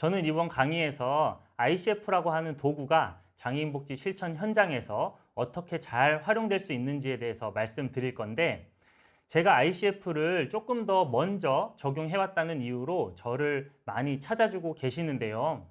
저는 이번 강의에서 ICF라고 하는 도구가 장애인 복지 실천 현장에서 어떻게 잘 활용될 수 있는지에 대해서 말씀드릴 건데, 제가 ICF를 조금 더 먼저 적용해왔다는 이유로 저를 많이 찾아주고 계시는데요.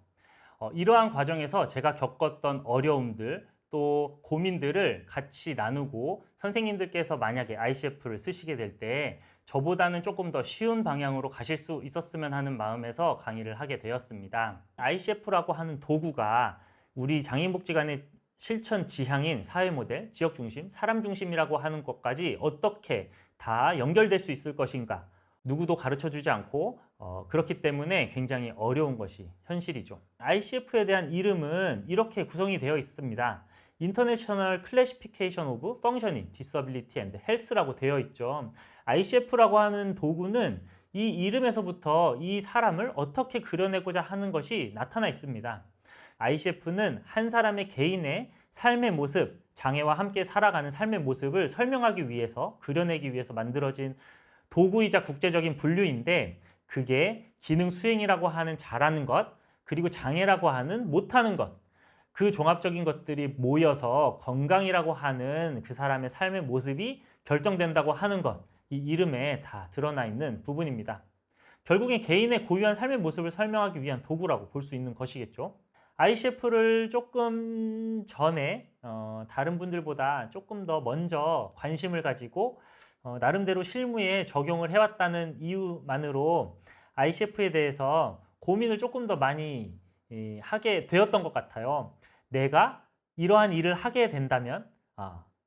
이러한 과정에서 제가 겪었던 어려움들, 또 고민들을 같이 나누고 선생님들께서 만약에 ICF를 쓰시게 될 때 저보다는 조금 더 쉬운 방향으로 가실 수 있었으면 하는 마음에서 강의를 하게 되었습니다. ICF라고 하는 도구가 우리 장애인복지관의 실천 지향인 사회 모델, 지역 중심, 사람 중심이라고 하는 것까지 어떻게 다 연결될 수 있을 것인가, 누구도 가르쳐 주지 않고 그렇기 때문에 굉장히 어려운 것이 현실이죠. ICF에 대한 이름은 이렇게 구성이 되어 있습니다. International Classification of Functioning, Disability and Health라고 되어 있죠. ICF라고 하는 도구는 이 이름에서부터 이 사람을 어떻게 그려내고자 하는 것이 나타나 있습니다. ICF는 한 사람의 개인의 삶의 모습, 장애와 함께 살아가는 삶의 모습을 설명하기 위해서, 그려내기 위해서 만들어진 도구이자 국제적인 분류인데, 그게 기능 수행이라고 하는 잘하는 것, 그리고 장애라고 하는 못하는 것, 그 종합적인 것들이 모여서 건강이라고 하는 그 사람의 삶의 모습이 결정된다고 하는 것, 이 이름에 다 드러나 있는 부분입니다. 결국엔 개인의 고유한 삶의 모습을 설명하기 위한 도구라고 볼 수 있는 것이겠죠. ICF를 조금 전에 다른 분들보다 조금 더 먼저 관심을 가지고 나름대로 실무에 적용을 해왔다는 이유만으로 ICF에 대해서 고민을 조금 더 많이 하게 되었던 것 같아요. 내가 이러한 일을 하게 된다면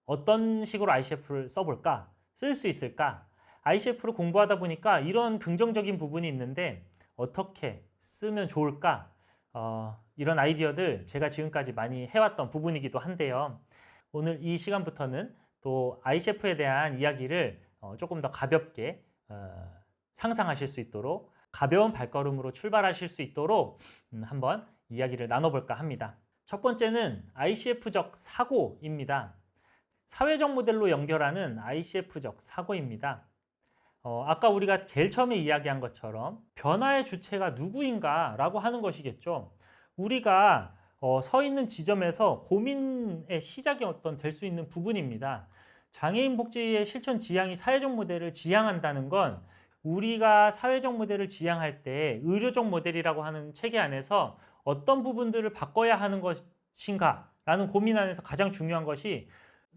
어떤 식으로 ICF를 써볼까? 쓸 수 있을까? ICF를 공부하다 보니까 이런 긍정적인 부분이 있는데 어떻게 쓰면 좋을까? 이런 아이디어들 제가 지금까지 많이 해왔던 부분이기도 한데요. 오늘 이 시간부터는 또 ICF에 대한 이야기를 조금 더 가볍게 상상하실 수 있도록, 가벼운 발걸음으로 출발하실 수 있도록 한번 이야기를 나눠볼까 합니다. 첫 번째는 ICF적 사고입니다. 사회적 모델로 연결하는 ICF적 사고입니다. 아까 우리가 제일 처음에 이야기한 것처럼 변화의 주체가 누구인가 라고 하는 것이겠죠. 우리가 서 있는 지점에서 고민의 시작이 될 수 있는 부분입니다. 장애인 복지의 실천 지향이 사회적 모델을 지향한다는 건 우리가 사회적 모델을 지향할 때 의료적 모델이라고 하는 체계 안에서 어떤 부분들을 바꿔야 하는 것인가 라는 고민 안에서 가장 중요한 것이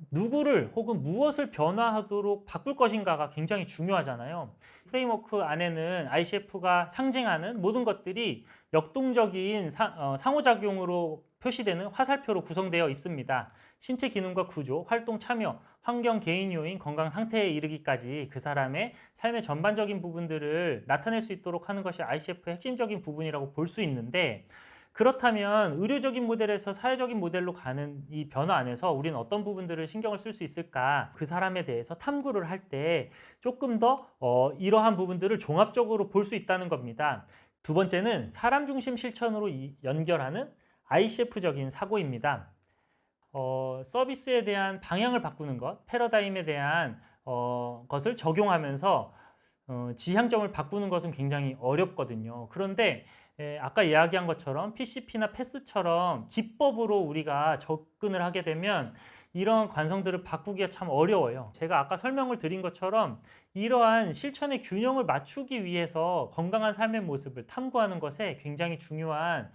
누구를 혹은 무엇을 변화하도록 바꿀 것인가가 굉장히 중요하잖아요. 프레임워크 안에는 ICF가 상징하는 모든 것들이 역동적인 상호작용으로 표시되는 화살표로 구성되어 있습니다. 신체 기능과 구조, 활동 참여, 환경, 개인 요인, 건강 상태에 이르기까지 그 사람의 삶의 전반적인 부분들을 나타낼 수 있도록 하는 것이 ICF의 핵심적인 부분이라고 볼 수 있는데, 그렇다면 의료적인 모델에서 사회적인 모델로 가는 이 변화 안에서 우리는 어떤 부분들을 신경을 쓸 수 있을까? 그 사람에 대해서 탐구를 할 때 조금 더 이러한 부분들을 종합적으로 볼 수 있다는 겁니다. 두 번째는 사람 중심 실천으로 연결하는 ICF적인 사고입니다. 서비스에 대한 방향을 바꾸는 것, 패러다임에 대한 것을 적용하면서 지향점을 바꾸는 것은 굉장히 어렵거든요. 그런데 아까 이야기한 것처럼 PCP나 패스처럼 기법으로 우리가 접근을 하게 되면 이런 관성들을 바꾸기가 참 어려워요. 제가 아까 설명을 드린 것처럼 이러한 실천의 균형을 맞추기 위해서 건강한 삶의 모습을 탐구하는 것에 굉장히 중요한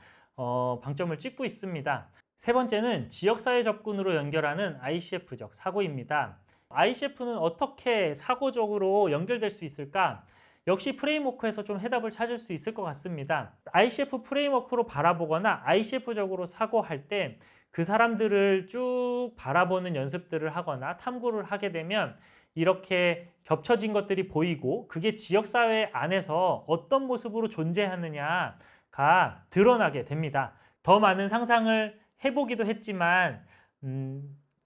방점을 찍고 있습니다. 세 번째는 지역사회 접근으로 연결하는 ICF적 사고입니다. ICF는 어떻게 사고적으로 연결될 수 있을까? 역시 프레임워크에서 좀 해답을 찾을 수 있을 것 같습니다. ICF 프레임워크로 바라보거나 ICF적으로 사고할 때 그 사람들을 쭉 바라보는 연습들을 하거나 탐구를 하게 되면 이렇게 겹쳐진 것들이 보이고 그게 지역사회 안에서 어떤 모습으로 존재하느냐가 드러나게 됩니다. 더 많은 상상을 해보기도 했지만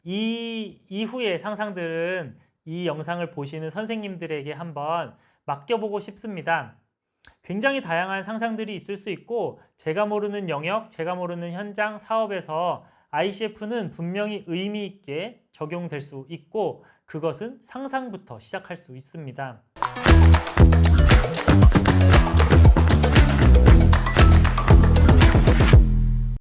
이 이후의 상상들은 이 영상을 보시는 선생님들에게 한번 맡겨보고 싶습니다. 굉장히 다양한 상상들이 있을 수 있고 제가 모르는 영역, 제가 모르는 현장, 사업에서 ICF는 분명히 의미 있게 적용될 수 있고 그것은 상상부터 시작할 수 있습니다.